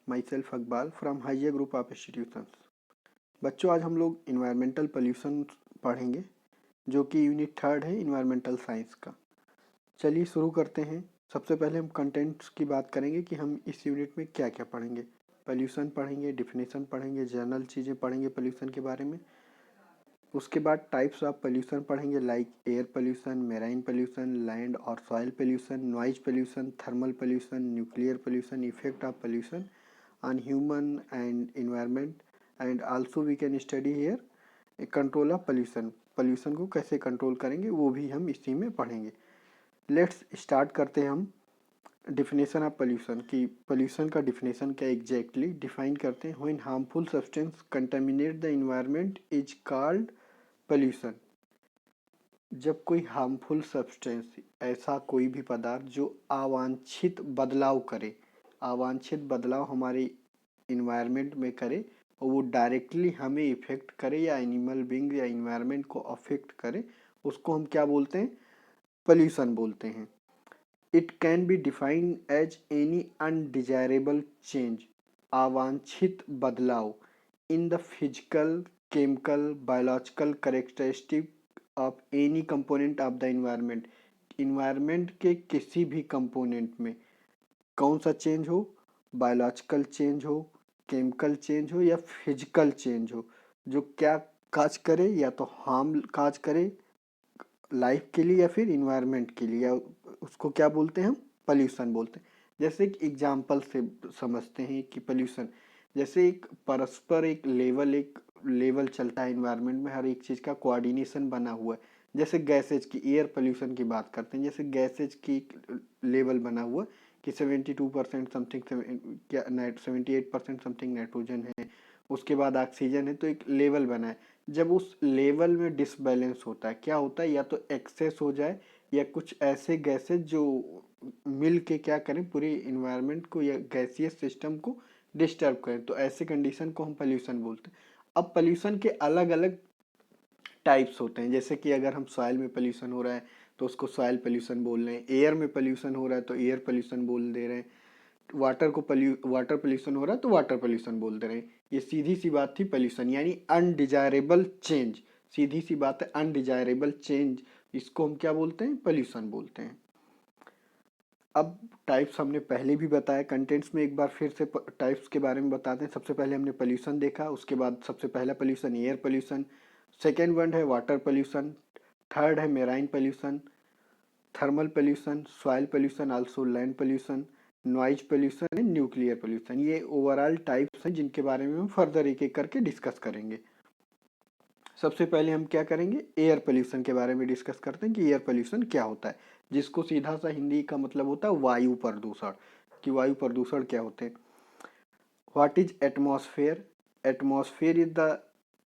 My self Iqbal from हाइये group of institutions. बच्चों, आज हम लोग इन्वायरमेंटल पोल्यूशन पढ़ेंगे, जो कि यूनिट 3 है इन्वायरमेंटल साइंस का। चलिए शुरू करते हैं। सबसे पहले हम कंटेंट्स की बात करेंगे कि हम इस यूनिट में क्या क्या पढ़ेंगे। पोल्यूशन पढ़ेंगे, डिफिनेशन पढ़ेंगे, जनरल चीज़ें पढ़ेंगे पोल्यूशन के बारे में। उसके बाद टाइप्स ऑफ पोल्यूशन पढ़ेंगे, like air pollution, marine pollution, land और soil pollution, noise pollution, thermal pollution, nuclear pollution, effect of pollution on human and environment, and also we can study here a control of pollution। pollution को कैसे control करेंगे वो भी हम इसी में पढ़ेंगे। लेट्स स्टार्ट करते हैं हम डिफिनेशन ऑफ पोल्यूशन की। पोल्यूशन का डिफिनेशन क्या एग्जैक्टली डिफाइन करते हैं। When harmful substance contaminate the environment is called pollution. जब कोई हार्मफुल सब्सटेंस, ऐसा कोई भी पदार्थ जो अवांछित बदलाव करे, अवांछित बदलाव हमारे इन्वायरमेंट में करे और वो डायरेक्टली हमें इफेक्ट करे या एनिमल बींग या इन्वायरमेंट को अफेक्ट करे, उसको हम क्या बोलते हैं? पोल्यूशन बोलते हैं। It can be defined as any undesirable change, अवांछित बदलाव in the physical, chemical, biological characteristic of any component of the environment. Environment के किसी भी कंपोनेंट में कौन सा चेंज हो, बायोलॉजिकल चेंज हो, केमिकल चेंज हो या फिजिकल चेंज हो, जो क्या काज करे, या तो हार्म काज करे लाइफ के लिए या फिर इन्वायरमेंट के लिए, या उसको क्या बोलते हैं? हम पोल्यूशन बोलते हैं। जैसे एक एग्जांपल से समझते हैं कि पोल्यूशन जैसे एक परस्पर एक लेवल चलता है इन्वायरमेंट में, हर एक चीज़ का कोऑर्डिनेशन बना हुआ है। जैसे गैसेज की, एयर पोल्यूशन की बात करते हैं, जैसे गैसेज की लेवल बना हुआ कि 72% समथिंग, क्या 78% समथिंग नाइट्रोजन है, उसके बाद ऑक्सीजन है, तो एक लेवल बना है। जब उस लेवल में डिसबैलेंस होता है, क्या होता है? या तो एक्सेस हो जाए या कुछ ऐसे गैसेज जो मिल के क्या करें, पूरे इन्वायरमेंट को या गैसियस सिस्टम को डिस्टर्ब करें, तो ऐसे कंडीशन को हम पोल्यूशन बोलते हैं। अब पोल्यूशन के अलग अलग टाइप्स होते हैं। जैसे कि अगर हम सॉइल में पोल्यूशन हो रहा है तो उसको सॉइल पोल्यूशन बोल रहे हैं, एयर में पोल्यूशन हो रहा है तो एयर पोल्यूशन बोल दे रहे हैं, वाटर पोल्यूशन हो रहा है तो वाटर पोल्यूशन बोल दे रहे हैं। ये सीधी सी बात थी पोल्यूशन, यानी अनडिजायरेबल चेंज। सीधी सी बात है, अनडिजायरेबल चेंज, इसको हम क्या बोलते हैं? पोल्यूशन बोलते हैं। अब टाइप्स हमने पहले भी बताया, कंटेंट्स में एक बार फिर से टाइप्स के बारे में बताते हैं। सबसे पहले हमने पोल्यूशन देखा, उसके बाद सबसे पहला pollution air pollution, second one है वाटर पोल्यूशन, थर्ड है marine pollution, thermal pollution, soil pollution, also land pollution, noise pollution and nuclear pollution. ये ओवरऑल टाइप्स हैं जिनके बारे में हम फर्दर एक एक करके डिस्कस करेंगे। सबसे पहले हम क्या करेंगे? एयर पोल्यूशन के बारे में डिस्कस करते हैं कि एयर पोल्यूशन क्या होता है, जिसको सीधा सा हिंदी का मतलब होता है वायु प्रदूषण। कि वायु प्रदूषण क्या होते हैं? What is atmosphere? Atmosphere is the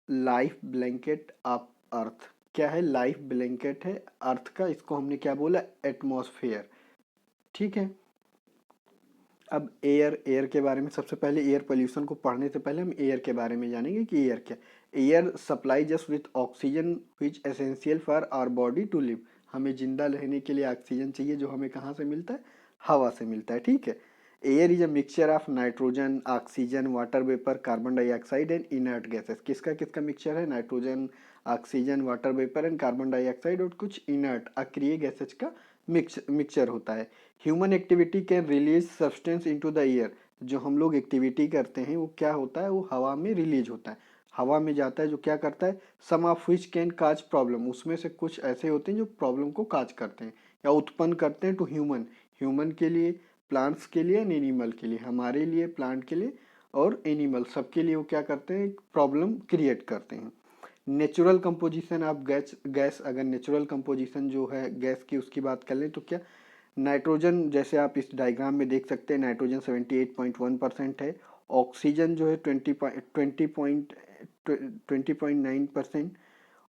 life blanket of earth. क्या है? लाइफ ब्लैंकेट है अर्थ का, इसको हमने क्या बोला? एटमॉस्फेयर। ठीक है। अब एयर के बारे में सबसे पहले, एयर पोल्यूशन को पढ़ने से पहले हम एयर के बारे में जानेंगे कि एयर क्या। Air supplies us with oxygen which essential for our body to live. हमें जिंदा रहने के लिए ऑक्सीजन चाहिए, जो हमें कहाँ से मिलता है? हवा से मिलता है। ठीक है। Air is a mixture of nitrogen, oxygen, water vapour, carbon dioxide and inert gases. किसका किसका मिक्सचर है? Nitrogen, oxygen, water vapour and carbon dioxide और कुछ इनर्ट अक्रिय गैसेज का मिक्सचर होता है। Human activity can release substance into the air. जो हम लोग एक्टिविटी करते हैं वो क्या होता है? वो हवा में रिलीज होता है, हवा में जाता है, जो क्या करता है? Some of which can cause problem. उसमें से कुछ ऐसे होते हैं जो प्रॉब्लम को काज करते हैं या उत्पन्न करते हैं टू ह्यूमन। ह्यूमन के लिए, प्लांट्स के लिए एंड एनिमल के लिए। हमारे लिए, प्लांट के लिए और एनिमल सबके लिए वो क्या करते हैं? प्रॉब्लम क्रिएट करते हैं। नेचुरल कंपोजिशन ऑफ गैस अगर नेचुरल कंपोजिशन जो है गैस की उसकी बात कर लें तो क्या? नाइट्रोजन, जैसे आप इस डायग्राम में देख सकते हैं, नाइट्रोजन 78.1% है, ऑक्सीजन जो है 20.9%,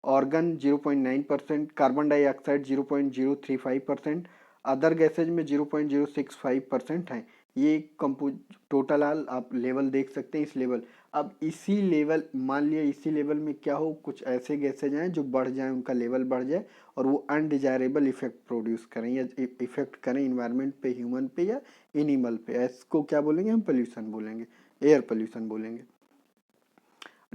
organ 0.9%, carbon dioxide 0.035%, other gases में 0.065% है। ये टोटल आप लेवल देख सकते हैं। इस लेवल अब इसी लेवल, मान लिया इसी लेवल में क्या हो, कुछ ऐसे गैसेज आए जो बढ़ जाए, उनका लेवल बढ़ जाए और वो अनडिजायरेबल इफेक्ट प्रोड्यूस करें या इफेक्ट करें इन्वायरमेंट पे, ह्यूमन पे या एनिमल पे, इसको क्या बोलेंगे हम, पोल्यूशन बोलेंगे, एयर पोल्यूशन बोलेंगे।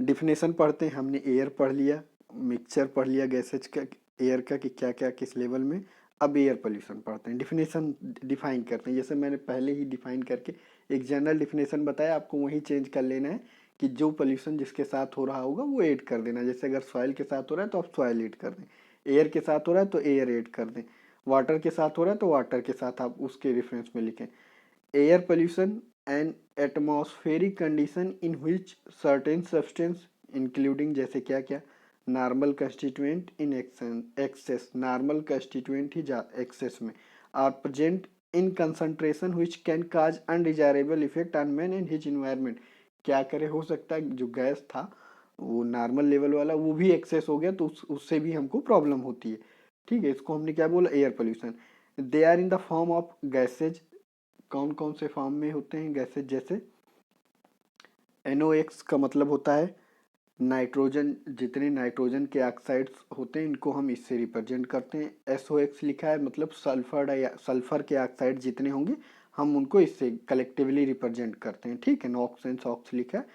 डिफिनेशन पढ़ते हैं, हमने एयर पढ़ लिया, मिक्सचर पढ़ लिया गैसेज का, एयर का कि क्या क्या किस लेवल में। अब एयर पोल्यूशन पढ़ते हैं, डिफिनेशन डिफाइन करते हैं। जैसे मैंने पहले ही डिफाइन करके एक जनरल डिफिनेशन बताया, आपको वही चेंज कर लेना है कि जो पोल्यूशन जिसके साथ हो रहा होगा वो ऐड कर देना। जैसे अगर सॉइल के साथ हो रहा है तो आप सॉइल ऐड कर दें, एयर के साथ हो रहा है तो एयर ऐड कर दें, वाटर के साथ हो रहा है तो वाटर के साथ आप उसके रेफरेंस में लिखें। Air pollution an atmospheric condition in which certain substance including, जैसे क्या क्या, normal constituent in excess, normal constituent ही एक्सेस में, are present in concentration which can cause undesirable effect on man and his environment. क्या करे, हो सकता है जो गैस था वो नॉर्मल लेवल वाला वो भी एक्सेस हो गया तो उससे भी हमको प्रॉब्लम होती है। ठीक है, इसको हमने क्या बोला, air pollution. They are in the form of gases, कौन कौन से फॉर्म में होते हैं गैसेज, जैसे NOx का मतलब होता है नाइट्रोजन, जितने नाइट्रोजन के ऑक्साइड्स होते हैं इनको हम इससे रिप्रेजेंट करते हैं। SOx लिखा है मतलब सल्फर के ऑक्साइड जितने होंगे हम उनको इससे कलेक्टिवली रिप्रेजेंट करते हैं। ठीक है, नॉक्स एंड सॉक्स लिखा है,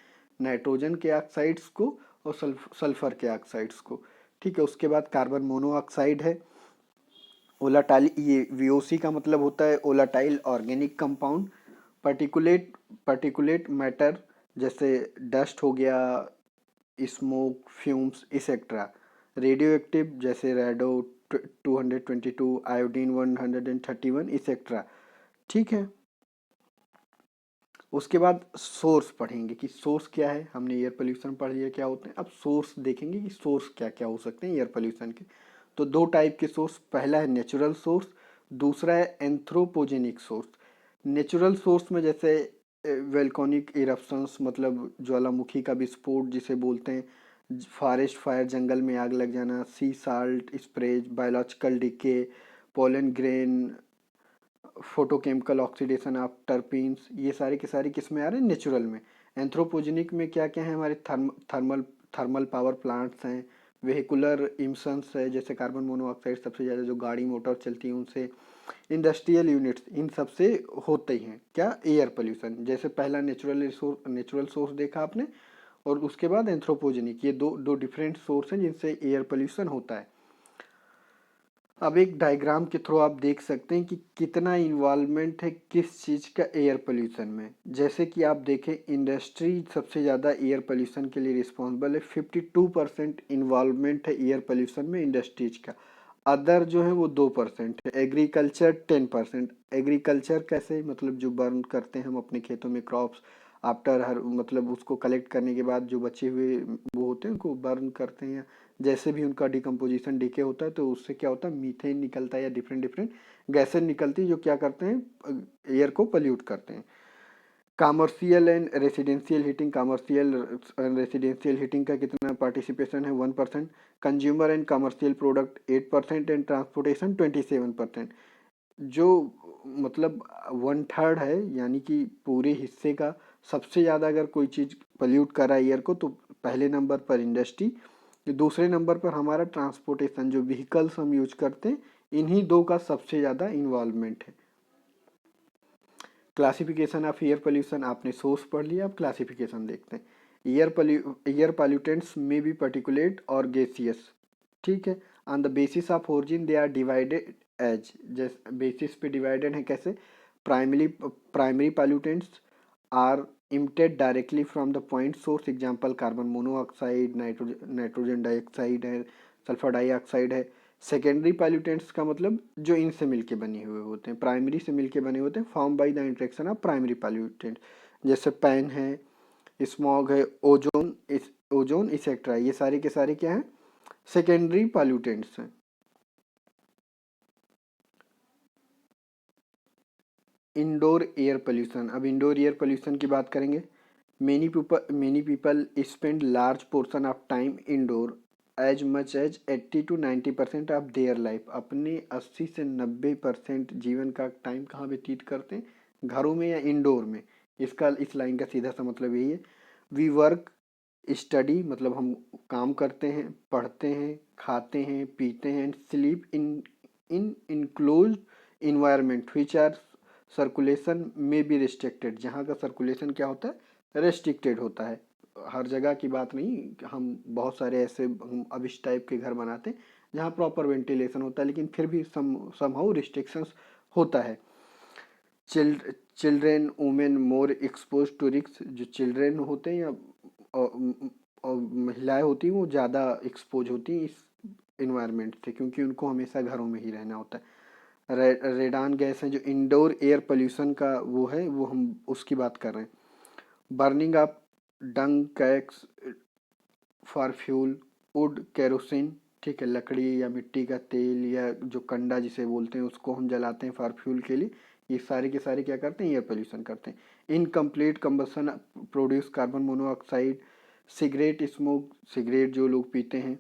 नाइट्रोजन के ऑक्साइड्स को और सल्फर के ऑक्साइड्स को। ठीक है, उसके बाद कार्बन मोनोऑक्साइड है, ओलाटाइल, ये VOC का मतलब होता है volatile organic compound. Particulate particulate matter जैसे डस्ट हो गया, smoke, fumes et cetera. Radioactive जैसे रेडो 222, आयोडीन 131 इसेक्ट्रा। ठीक है, उसके बाद सोर्स पढ़ेंगे कि सोर्स क्या है। हमने एयर पोल्यूशन पढ़ लिया क्या होते हैं, अब सोर्स देखेंगे कि सोर्स क्या क्या हो सकते हैं एयर पोल्यूशन के। तो दो टाइप के सोर्स, पहला है नेचुरल सोर्स, दूसरा है एंथ्रोपोजेनिक सोर्स। नेचुरल सोर्स में जैसे वेल्कोनिक इरप्शंस, मतलब ज्वालामुखी का विस्फोट जिसे बोलते हैं, फॉरेस्ट फायर, जंगल में आग लग जाना, sea salt sprays, biological decay, pollen grain, photochemical oxidation of terpenes, ये सारे के सारे किस में आ रहे हैं, नेचुरल में। एंथ्रोपोजेनिक में क्या क्या है, हमारे थर्मल थर्मल पावर प्लांट्स हैं, वेहिकुलर इमिशंस है, जैसे कार्बन मोनोऑक्साइड सबसे ज़्यादा जो गाड़ी मोटर चलती है उनसे, इंडस्ट्रियल यूनिट्स, इन सब से होते ही हैं क्या, एयर पोल्यूशन। जैसे पहला नेचुरल सोर्स देखा आपने, और उसके बाद एंथ्रोपोजेनिक, ये दो दो डिफरेंट सोर्स हैं जिनसे एयर पोल्यूशन होता है। अब एक डायग्राम के थ्रू आप देख सकते हैं कि कितना इन्वॉल्वमेंट है किस चीज़ का एयर पोल्यूशन में। जैसे कि आप देखें, इंडस्ट्री सबसे ज़्यादा एयर पोल्यूशन के लिए रिस्पॉन्सिबल है, 52% इन्वॉल्वमेंट है एयर पोल्यूशन में इंडस्ट्रीज का। अदर जो है वो 2% है, एग्रीकल्चर 10%। एग्रीकल्चर कैसे, मतलब जो बर्न करते हैं हम अपने खेतों में क्रॉप्स, आफ्टर हर मतलब उसको कलेक्ट करने के बाद जो बचे हुए वो होते हैं उनको बर्न करते हैं, जैसे भी उनका डिकम्पोजिशन डीके होता है तो उससे क्या होता है, मीथेन निकलता है या डिफरेंट डिफरेंट गैसें निकलती है जो क्या करते हैं, एयर को पोल्यूट करते हैं। Commercial and residential heating, commercial and residential heating का कितना पार्टिसिपेशन है, 1%। Consumer and commercial product 8% and transportation 27%। जो मतलब 1/3 है, यानी कि पूरे हिस्से का सबसे ज़्यादा अगर कोई चीज़ पोल्यूट कर रहा है एयर को तो पहले नंबर पर इंडस्ट्री, दूसरे नंबर पर हमारा ट्रांसपोर्टेशन, जो व्हीकल्स हम यूज करते हैं, इन्हीं दो का सबसे ज़्यादा इन्वॉल्वमेंट है। क्लासिफिकेशन ऑफ एयर पोल्यूशन आपने सोर्स पढ़ लिया, अब क्लासिफिकेशन देखते हैं। Air pollutants may be particulate और गैसियस। ठीक है, on the basis of origin they are divided as, जैसे बेसिस पे डिवाइडेड है कैसे, primary pollutants are emitted directly from the point source, example carbon monoxide, nitrogen dioxide है, sulphur dioxide है। Secondary pollutants का मतलब जो इनसे मिलके बने हुए होते हैं, प्राइमरी से मिलके बने होते हैं, form by the interaction of primary pollutant, जैसे पैन है, स्मॉग है, ओजोन इसेक्ट्रा, ये सारे के सारे क्या हैं, सेकेंडरी पॉल्यूटेंट्स हैं। इंडोर एयर पोल्यूशन, अब इंडोर एयर पोल्यूशन की बात करेंगे। Many people spend large portion of time indoor as much as 80 to 90% of their life, अपने 80 से 90% जीवन का टाइम कहाँ व्यतीत करते हैं, घरों में या इंडोर में। इसका इस लाइन का सीधा सा मतलब यही है। वी वर्क स्टडी मतलब हम काम करते हैं, पढ़ते हैं, खाते हैं, पीते हैं, and sleep in in enclose environment which are circulation may be restricted, जहाँ का सर्कुलेशन क्या होता है, रेस्ट्रिक्टेड होता है। हर जगह की बात नहीं, हम बहुत सारे ऐसे हम अब इस टाइप के घर बनाते हैं जहाँ प्रॉपर वेंटिलेशन होता है, लेकिन फिर भी समहाउ रिस्ट्रिक्शंस होता है। Children women more expose to risk, जो चिल्ड्रेन होते हैं या और महिलाएं होती हैं वो ज़्यादा एक्सपोज होती हैं इस इन्वायरमेंट से, क्योंकि उनको हमेशा घरों में ही रहना होता है। रेडान गैस है जो इंडोर एयर पोल्यूशन का वो है, वो हम उसकी बात कर रहे हैं। Burning up dung cakes for fuel, wood kerosene, ठीक है, लकड़ी या मिट्टी का तेल या जो कंडा जिसे बोलते हैं उसको हम जलाते हैं फॉर फ्यूल के लिए, ये सारे के सारे क्या करते हैं, एयर पोल्यूशन करते हैं। Incomplete combustion produce carbon monoxide, cigarette smoke, cigarette जो लोग पीते हैं।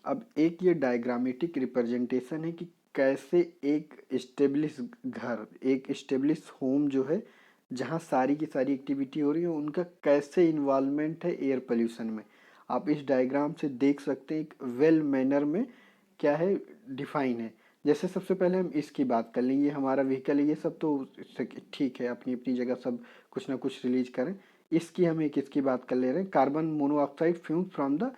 अब एक ये डायग्रामेटिक रिप्रेजेंटेशन है कि कैसे एक स्टेब्लिश घर, एक स्टेब्लिश होम जो है जहाँ सारी की सारी एक्टिविटी हो रही है, उनका कैसे इन्वॉल्वमेंट है एयर पोल्यूशन में। आप इस डायग्राम से देख सकते हैं एक वेल मैनर में क्या है, डिफाइन है। जैसे सबसे पहले हम इसकी बात कर लेंगे, हमारा व्हीकल है, ये सब तो ठीक है, अपनी अपनी जगह सब कुछ ना कुछ रिलीज करें। इसकी हम एक इसकी बात कर ले रहे हैं, carbon monoxide fume from the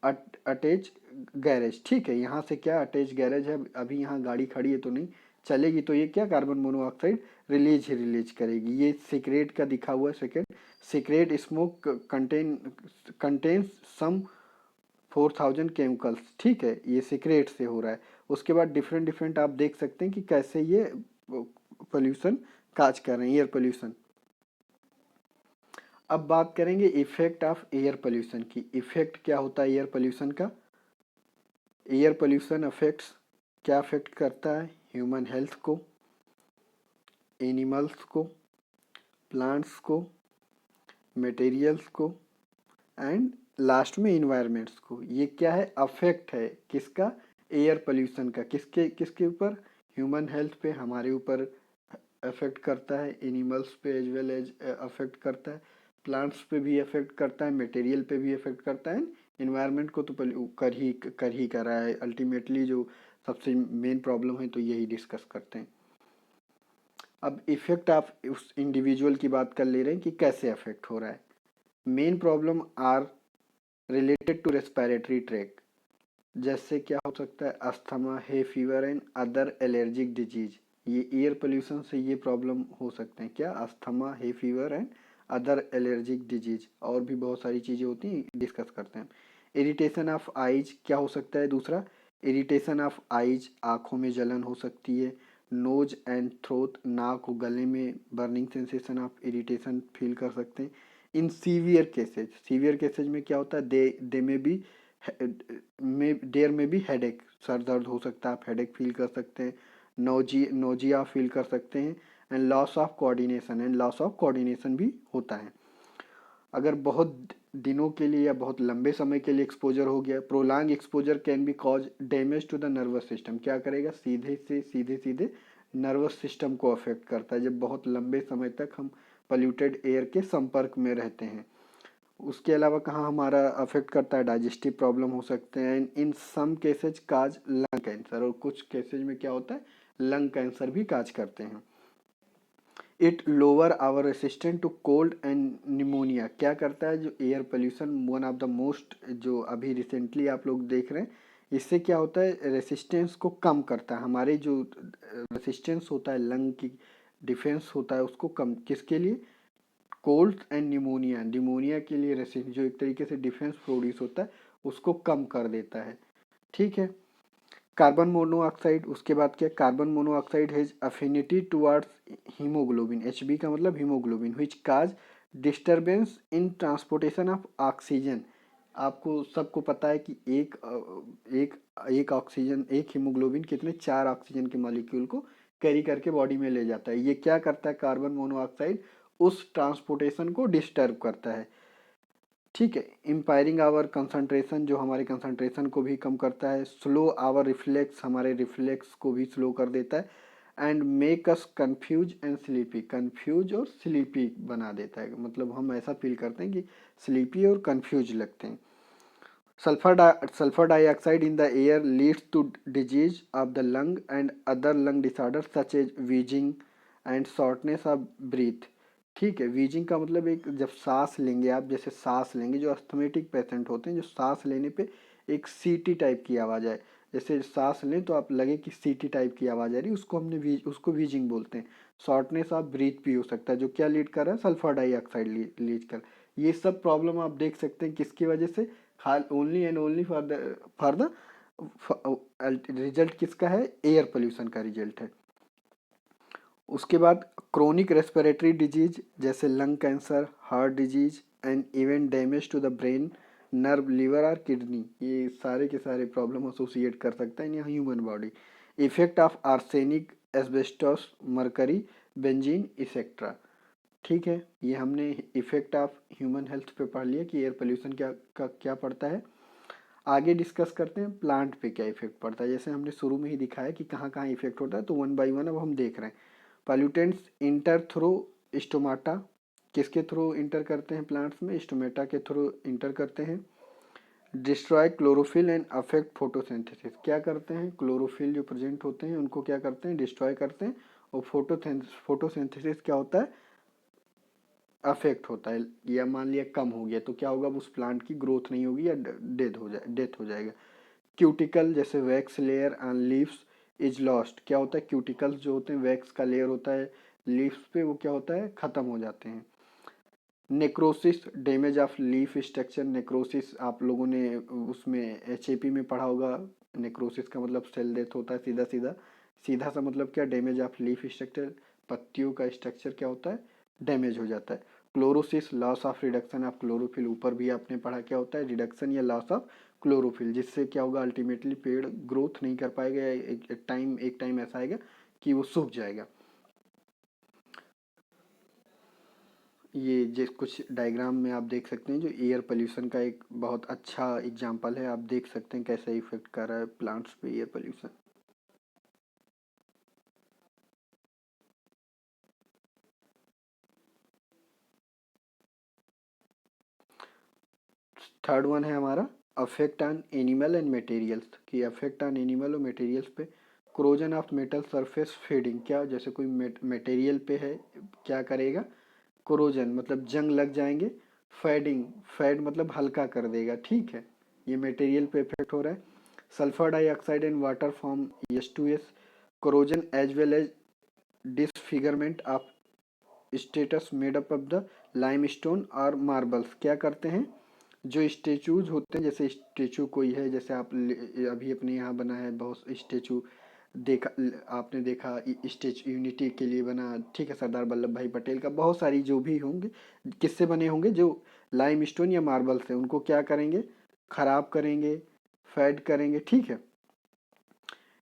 attach garage, ठीक है, यहाँ से क्या अटैच गैरेज है, अभी यहाँ गाड़ी खड़ी है तो नहीं चलेगी, तो ये क्या कार्बन मोनोऑक्साइड रिलीज ही रिलीज करेगी। ये सिगरेट का दिखा हुआ है, second cigarette smoke contains some 4000 chemicals, ठीक है, ये सिगरेट से हो रहा है। उसके बाद डिफरेंट डिफरेंट आप देख सकते हैं कि कैसे ये पोल्यूशन काज कर रहे हैं, एयर पोल्यूशन। अब बात करेंगे इफेक्ट ऑफ एयर पोल्यूशन की। इफेक्ट क्या होता है एयर पोल्यूशन का। एयर पोल्यूशन अफेक्ट्स, क्या अफेक्ट करता है, ह्यूमन हेल्थ को, एनिमल्स को, प्लांट्स को, मटेरियल्स को, एंड लास्ट में इन्वायरमेंट्स को। ये क्या है, अफेक्ट है किसका, एयर पोल्यूशन का, किसके किसके ऊपर, ह्यूमन हेल्थ पे, हमारे ऊपर अफेक्ट करता है, एनिमल्स पे एज वेल एज अफेक्ट करता है, प्लांट्स पे भी अफेक्ट करता है, मटेरियल पे भी अफेक्ट करता है, इन्वायरमेंट को तो कर ही कर रहा है। अल्टीमेटली जो सबसे मेन प्रॉब्लम है तो यही डिस्कस करते हैं। अब इफेक्ट आप उस इंडिविजुअल की बात कर ले रहे हैं कि कैसे अफेक्ट हो रहा है। Main problem are related to respiratory tract, जैसे क्या हो सकता है, asthma, hay fever and other allergic disease. ये एयर पोल्यूशन से ये प्रॉब्लम हो सकते हैं, क्या, asthma, hay fever and other allergic disease, और भी बहुत सारी चीज़ें होती हैं, डिस्कस करते हैं। इरिटेशन ऑफ आइज क्या हो सकता है, दूसरा इरिटेशन ऑफ आइज, आँखों में जलन हो सकती है। नोज एंड थ्रोट, नाक और गले में burning sensation of irritation feel कर सकते हैं। इन सीवियर केसेज में क्या होता है, दे में भी देयर में भी हेडेक, सर दर्द हो सकता है, आप हेडेक फील कर सकते हैं, नोजिया फील कर सकते हैं, एंड लॉस ऑफ कोऑर्डिनेशन, भी होता है। अगर बहुत दिनों के लिए या बहुत लंबे समय के लिए एक्सपोजर हो गया, prolong exposure can be cause damage to the nervous system, क्या करेगा, सीधे नर्वस सिस्टम को अफेक्ट करता है, जब बहुत लंबे समय तक हम पोल्यूटेड एयर के संपर्क में रहते हैं। उसके अलावा कहाँ हमारा अफेक्ट करता है, डाइजेस्टिव प्रॉब्लम हो सकते हैं, इन सम केसेज काज लंग कैंसर, और कुछ केसेज में क्या होता है, लंग कैंसर भी काज करते हैं। It lower our resistant to cold and pneumonia, क्या करता है जो air pollution, one of the most, जो अभी रिसेंटली आप लोग देख रहे हैं, इससे क्या होता है, रेसिस्टेंस को कम करता है, हमारे जो रेसिस्टेंस होता है लंग की डिफेंस होता है उसको कम, किसके लिए, कोल्ड एंड निमोनिया, निमोनिया के लिए रेसिस्ट, जो एक तरीके से डिफेंस प्रोड्यूस होता है उसको कम कर देता है, ठीक है। कार्बन मोनोऑक्साइड, उसके बाद क्या, carbon monoxide has affinity towards haemoglobin, Hb का मतलब haemoglobin, which cause disturbance in transportation of oxygen. आपको सबको पता है कि एक एक ऑक्सीजन, एक हीमोग्लोबिन कितने, 4 ऑक्सीजन के मॉलिक्यूल को कैरी करके बॉडी में ले जाता है। ये क्या करता है, कार्बन मोनोऑक्साइड उस ट्रांसपोर्टेशन को डिस्टर्ब करता है, ठीक है। इम्पायरिंग आवर कंसंट्रेशन, जो हमारे कंसंट्रेशन को भी कम करता है। स्लो आवर रिफ्लेक्स, हमारे रिफ्लेक्स को भी स्लो कर देता है। And make us confuse and sleepy, confuse और स्लीपी बना देता है, मतलब हम ऐसा फील करते हैं कि स्लीपी और कंफ्यूज लगते हैं। Sulfur dioxide in the air leads to disease of the lung and other lung disorders such as wheezing and shortness of breath। ठीक है, वीजिंग का मतलब एक जब सांस लेंगे आप, जैसे सांस लेंगे, जो अस्थमेटिक पेशेंट होते हैं जो सांस लेने पे एक सीटी टाइप की आवाज़ आए, जैसे सांस लें तो आप लगे कि सीटी टाइप की आवाज़ आ रही है, उसको वीजिंग बोलते हैं। शॉर्टनेस ऑफ ब्रीथ भी हो सकता है, जो क्या लीड कर रहा है, सल्फर डाइऑक्साइड लीड कर। ये सब प्रॉब्लम आप देख सकते हैं किसकी वजह से, only and only for the result किसका है, एयर पोल्यूशन का रिजल्ट है। उसके बाद क्रोनिक रेस्पिरेटरी डिजीज जैसे lung cancer, heart disease and even damage to the brain, nerve, liver और किडनी, ये सारे के सारे प्रॉब्लम एसोसिएट कर सकता है यहाँ human body. Effect of arsenic, asbestos, mercury, benzene et cetera. ठीक है, ये हमने इफेक्ट ऑफ ह्यूमन हेल्थ पे पढ़ लिया कि एयर पोल्यूशन क्या पड़ता है। आगे डिस्कस करते हैं प्लांट पे क्या इफेक्ट पड़ता है। जैसे हमने शुरू में ही दिखाया कि कहाँ कहाँ इफेक्ट होता है, तो वन बाय वन अब हम देख रहे हैं। पॉल्यूटेंट्स इंटर थ्रू स्टोमाटा, किसके थ्रू इंटर करते हैं प्लांट्स में, स्टोमेटा के थ्रू इंटर करते हैं। Destroy chlorophyll and affect photosynthesis, क्या करते हैं, क्लोरोफिल जो प्रेजेंट होते हैं उनको क्या करते हैं, डिस्ट्रॉय करते हैं। और फोटोसिंथेसिस क्या होता है, अफेक्ट होता है, या मान लिया कम हो गया तो क्या होगा, उस प्लांट की ग्रोथ नहीं होगी या डेथ हो जाएगा। क्यूटिकल जैसे wax layer on leaves is lost, क्या होता है, क्यूटिकल्स जो होते हैं वैक्स का लेयर होता है लीव्स पे, वो क्या होता है, खत्म हो जाते हैं। Necrosis, damage of leaf structure, necrosis आप लोगों ने उसमें एचएपी में पढ़ा होगा। नेक्रोसिस का मतलब सेल डेथ होता है, सीधा सीधा, सीधा सा मतलब क्या, डैमेज ऑफ लीफ स्ट्रक्चर, पत्तियों का स्ट्रक्चर क्या होता है, डैमेज हो जाता है। Chlorosis, loss of reduction of chlorophyll, ऊपर भी आपने पढ़ा क्या होता है, रिडक्शन या लॉस ऑफ क्लोरोफिल, जिससे क्या होगा, अल्टीमेटली पेड़ ग्रोथ नहीं कर पाएगा, एक टाइम ऐसा आएगा कि वो सूख जाएगा। ये जिस कुछ डायग्राम में आप देख सकते हैं जो एयर पोल्यूशन का एक बहुत अच्छा एग्जांपल है, आप देख सकते हैं कैसे इफेक्ट कर रहा है प्लांट्स पे एयर पोल्यूशन। थर्ड वन है हमारा affect on animal and materials, कि अफेक्ट ऑन एनिमल और मटेरियल्स पे। Corrosion of metal surface fading, क्या जैसे कोई मटेरियल पे है क्या करेगा, क्रोजन मतलब जंग लग जाएंगे, फेडिंग, फेड मतलब हल्का कर देगा, ठीक है, ये मटेरियल पे इफेक्ट हो रहा है। Sulphur dioxide and water form H2S, corrosion as well as disfigurement of status made up of the limestone और मार्बल्स, क्या करते हैं, जो स्टेचूज होते हैं, जैसे स्टेचू कोई है, जैसे आप अभी अपने यहाँ बना है बहुत स्टेचू, देखा आपने देखा, स्टेचू यूनिटी के लिए बना, ठीक है, सरदार वल्लभ भाई पटेल का, बहुत सारी जो भी होंगे किससे बने होंगे, जो लाइम स्टोन या मार्बल से, उनको क्या करेंगे, खराब करेंगे, फेड करेंगे, ठीक है।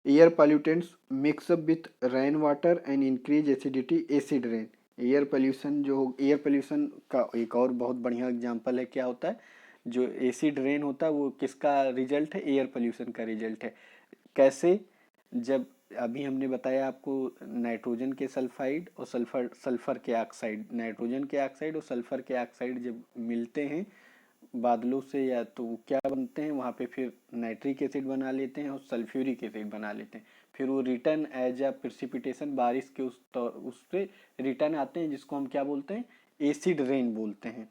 Air pollutants mix up with rain water and increase acidity, acid rain. Air pollution जो, एयर पोल्यूशन का एक और बहुत बढ़िया एग्जांपल है, क्या होता है, जो एसिड रेन होता है वो किसका रिजल्ट है, एयर पोल्यूशन का रिजल्ट है। कैसे, जब अभी हमने बताया आपको नाइट्रोजन के सल्फाइड और सल्फर सल्फर के ऑक्साइड, नाइट्रोजन के ऑक्साइड और सल्फर के ऑक्साइड जब मिलते हैं बादलों से, या तो वो क्या बनते हैं वहाँ पे, फिर नाइट्रिक एसिड बना लेते हैं और सल्फ्यूरिक एसिड बना लेते हैं, फिर वो रिटर्न एज अ प्रिसिपिटेशन बारिश के उस पे रिटर्न आते हैं, जिसको हम क्या बोलते हैं, एसिड रेन बोलते हैं,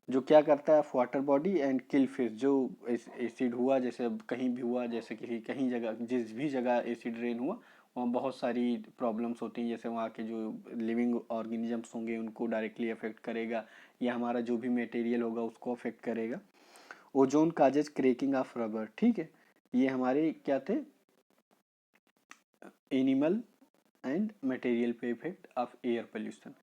जो क्या करता है water body and kill fish. जो एसिड हुआ, जैसे कहीं भी हुआ, जैसे किसी कहीं जगह जिस भी जगह एसिड रेन हुआ वहाँ बहुत सारी प्रॉब्लम्स होती हैं, जैसे वहाँ के जो लिविंग ऑर्गेनिजम्स होंगे उनको डायरेक्टली अफेक्ट करेगा, या हमारा जो भी मटेरियल होगा उसको अफेक्ट करेगा। Ozone causes cracking of rubber, ठीक है, ये हमारे क्या थे, एनिमल एंड मटेरियल पे इफेक्ट ऑफ एयर पोल्यूशन।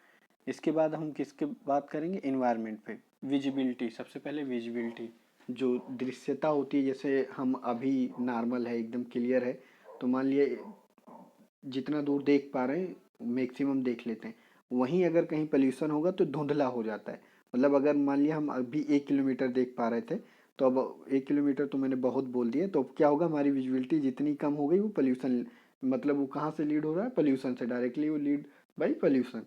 इसके बाद हम किसके बात करेंगे, इन्वायरमेंट पे। विजिबिलिटी, सबसे पहले विजिबिलिटी, जो दृश्यता होती है, जैसे हम अभी नॉर्मल है, एकदम क्लियर है, तो मान लिए जितना दूर देख पा रहे हैं मैक्सिमम देख लेते हैं, वहीं अगर कहीं पोल्यूशन होगा तो धुंधला हो जाता है। मतलब अगर मान लिया हम अभी 1 किलोमीटर देख पा रहे थे, तो अब 1 किलोमीटर तो मैंने बहुत बोल दिया, तो अब क्या होगा, हमारी विजिबिलिटी जितनी कम हो गई वो पोल्यूशन मतलब वो कहाँ से लीड हो रहा है, पोल्यूशन से, डायरेक्टली वो lead by pollution.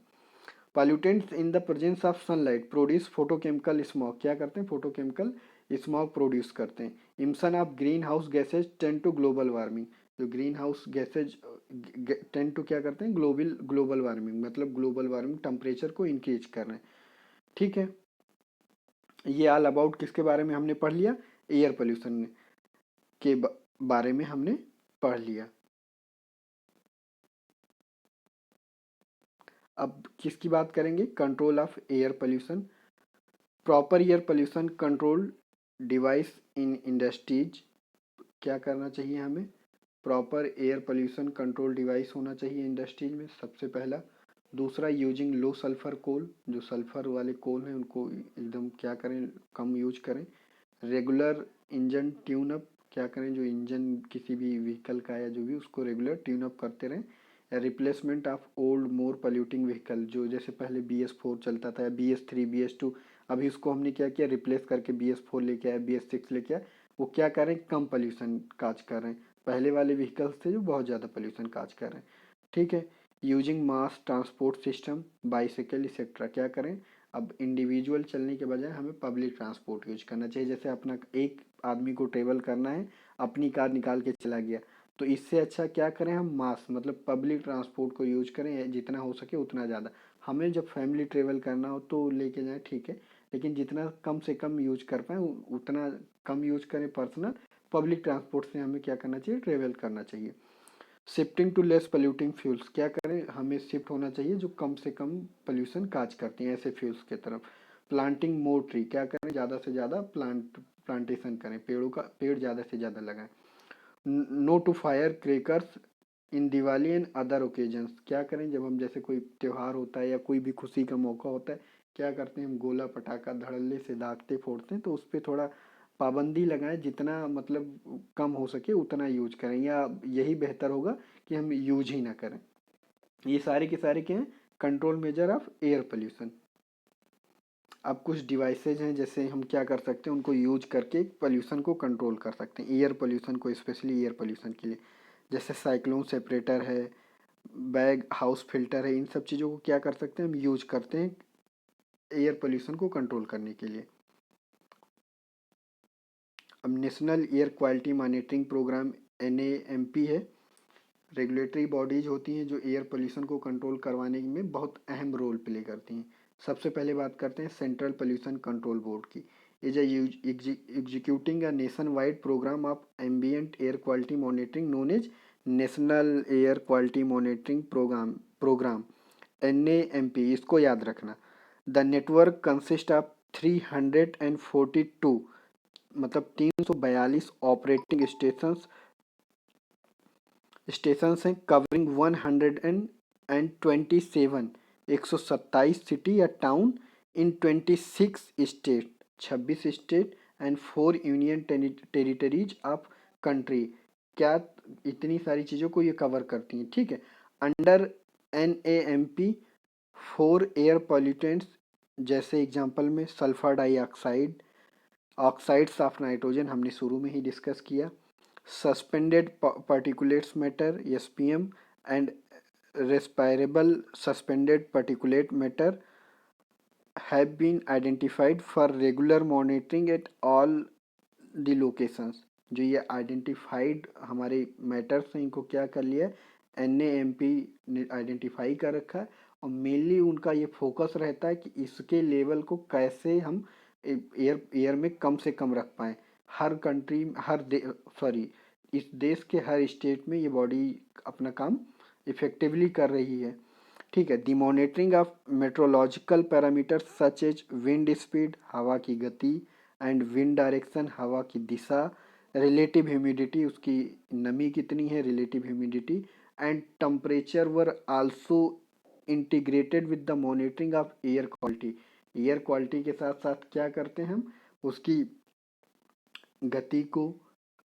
Pollutants in the presence of sunlight produce photochemical smog, क्या करते हैं, फोटोकेमिकल स्मॉग प्रोड्यूस करते हैं। Emission of greenhouse gases tend to global warming, जो greenhouse gases tend to क्या करते हैं, ग्लोबल वार्मिंग, मतलब ग्लोबल वार्मिंग टेम्परेचर को इंक्रीज कर रहे हैं। ठीक है, ये ऑल अबाउट किसके बारे में हमने पढ़ लिया, एयर पोल्यूशन के बारे में हमने पढ़ लिया। अब किसकी बात करेंगे, control of air pollution. Proper air pollution control device in industries, क्या करना चाहिए हमें, proper air pollution control device होना चाहिए इंडस्ट्रीज में, सबसे पहला। दूसरा, यूजिंग लो सल्फर कोल, जो सल्फर वाले कोल हैं उनको एकदम क्या करें, कम यूज करें। रेगुलर इंजन ट्यून अप, क्या करें, जो इंजन किसी भी व्हीकल का या जो भी, उसको रेगुलर ट्यून अप करते रहें। Replacement of old more polluting vehicle, जो जैसे पहले BS4 चलता था या BS3 BS2, अभी उसको हमने क्या किया, रिप्लेस करके BS4 लेके आया, BS6 लेके आया। वो क्या कर रहे हैं, कम पोल्यूशन काज कर रहे हैं। पहले वाले व्हीकल्स थे जो बहुत ज़्यादा पोल्यूशन काज कर रहे हैं। ठीक है, using mass transport system, bicycle etcetera, क्या करें, अब इंडिविजुअल चलने के बजाय हमें पब्लिक ट्रांसपोर्ट यूज करना चाहिए। जैसे अपना एक आदमी को ट्रेवल करना है, अपनी कार निकाल के चला गया, तो इससे अच्छा क्या करें, हम मास मतलब पब्लिक ट्रांसपोर्ट को यूज करें, जितना हो सके उतना ज़्यादा। हमें जब फैमिली ट्रेवल करना हो तो लेके जाएं, ठीक है, लेकिन जितना कम से कम यूज कर पाए उतना कम यूज करें पर्सनल। पब्लिक ट्रांसपोर्ट से हमें क्या करना चाहिए, ट्रेवल करना चाहिए। Shifting to less polluting fuels, क्या करें, हमें शिफ्ट होना चाहिए जो कम से कम पोल्यूशन काज करती हैं ऐसे फ्यूल्स की तरफ। प्लांटिंग मोर ट्री, क्या करें, ज़्यादा से ज़्यादा प्लांटेशन करें, पेड़ ज़्यादा से ज़्यादा लगाएं। No to fire crackers in Diwali and other occasions, क्या करें, जब हम जैसे कोई त्यौहार होता है या कोई भी खुशी का मौका होता है, क्या करते हैं, हम गोला पटाखा धड़ल्ले से दागते फोड़ते हैं, तो उस पर थोड़ा पाबंदी लगाएं, जितना मतलब कम हो सके उतना यूज करें, या यही बेहतर होगा कि हम यूज ही ना करें। ये सारे के सारे क्या हैं, control measure of air pollution. अब कुछ डिवाइसेज हैं, जैसे हम क्या कर सकते हैं, उनको यूज करके पोल्यूशन को कंट्रोल कर सकते हैं, एयर पोल्यूशन को, स्पेशली एयर पोल्यूशन के लिए। जैसे साइक्लोन सेपरेटर है, बैग हाउस फिल्टर है, इन सब चीज़ों को क्या कर सकते हैं, हम यूज करते हैं एयर पोल्यूशन को कंट्रोल करने के लिए। अब national air quality monitoring programme NAMP है, रेगुलेटरी बॉडीज होती हैं जो एयर पोल्यूशन को कंट्रोल करवाने में बहुत अहम रोल प्ले करती हैं। सबसे पहले बात करते हैं सेंट्रल पोल्यूशन कंट्रोल बोर्ड की। Is executing a nationwide programme of ambient air quality monitoring known as national air quality monitoring programme NAMP, इसको याद रखना। द नेटवर्क कंसिस्ट ऑफ 342, मतलब 342 ऑपरेटिंग स्टेशन हैं, कवरिंग 127, 127 सिटी या town in 26 state, 26 state and 4 union territories of country. क्या इतनी सारी चीज़ों को ये कवर करती हैं, ठीक है। अंडर NAMP 4 एयर पॉल्यूटेंट्स, जैसे एग्जांपल में sulphur dioxide, oxides of nitrogen हमने शुरू में ही डिस्कस किया, suspended particulates matter SPM and respirable suspended particulate matter have been identified for regular monitoring at all the locations। जो ये आइडेंटिफाइड हमारे matters हैं, इनको क्या कर लिया है, NAMP ने आइडेंटिफाई कर रखा है, और मेनली उनका ये फोकस रहता है कि इसके लेवल को कैसे हम एयर में कम से कम रख पाएँ। हर कंट्री, सॉरी, इस देश के हर स्टेट में ये बॉडी अपना काम इफेक्टिवली कर रही है, ठीक है। The monitoring of meteorological parameters such as wind speed, हवा की गति, एंड विंड डायरेक्शन, हवा की दिशा, रिलेटिव ह्यूमिडिटी, उसकी नमी कितनी है, relative humidity, and temperature were also integrated with the monitoring of air quality. Air quality के साथ साथ क्या करते हैं हम, उसकी गति को,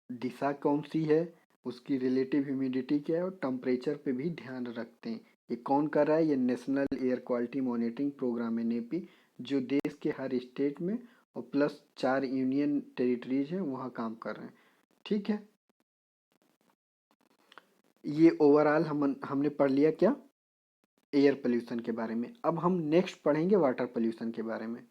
दिशा कौन सी है, उसकी रिलेटिव ह्यूमिडिटी क्या है, और टेम्परेचर पे भी ध्यान रखते हैं। ये कौन कर रहा है, ये national air quality monitoring programme NAP, जो देश के हर स्टेट में और प्लस 4 यूनियन टेरिटरीज हैं वहाँ काम कर रहे हैं, ठीक है। ये ओवरऑल हमने पढ़ लिया क्या, एयर पोल्यूशन के बारे में। अब हम नेक्स्ट पढ़ेंगे वाटर पोल्यूशन के बारे में।